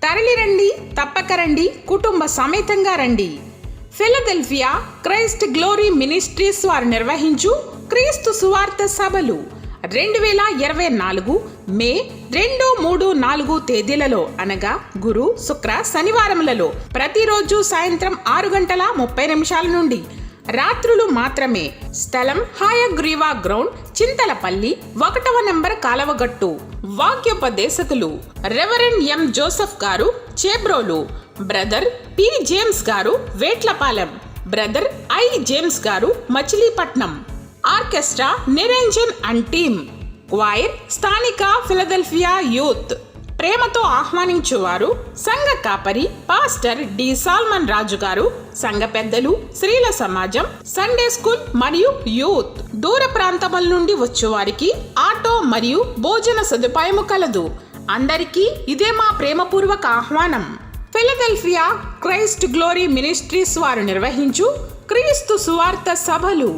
తరలిరండి, తప్పక రండి, కుటుంబ సమేతంగా రండి. ఫిలదెల్ఫియా క్రైస్ట్ గ్లోరీ మినిస్ట్రీస్ వారు నిర్వహించు క్రీస్తు సువార్త సభలు 2024 మే 2, 3, 4 తేదీలలో అనగా గురు, శుక్ర, శనివారములలో ప్రతిరోజు సాయంత్రం 6:30 నుండి రాత్రులు మాత్రమే. స్థలం హయగ్రీవా గ్రౌండ్, చింతలపల్లి, 1వ నెంబర్ కాలవగట్టు. వాక్యోపదేశకులు రెవరెండ్ ఎం జోసెఫ్ గారు, చేబ్రోలు. బ్రదర్ పి జేమ్స్ గారు, వేట్లపాలెం. బ్రదర్ ఐ జేమ్స్ గారు, Machilipatnam. Orchestra Niranjan and team. Choir స్థానిక ఫిలదెల్ఫియా యూత్. ప్రేమతో ఆహ్వానించువారు సంఘ కాపరి పాస్టర్ డి సాల్మన్ రాజు గారు, సంఘ పెద్దలు, స్త్రీల సమాజం, సండే స్కూల్ మరియు యూత్. దూర ప్రాంతముల నుండి వచ్చేవారికి ఆటో మరియు భోజన సదుపాయము కలదు. అందరికీ ఇదే మా ప్రేమపూర్వక ఆహ్వానం. ఫిలదెల్ఫియా క్రైస్ట్ గ్లోరీ మినిస్ట్రీస్ వారు నిర్వహించు క్రీస్తు సువార్త సభలు.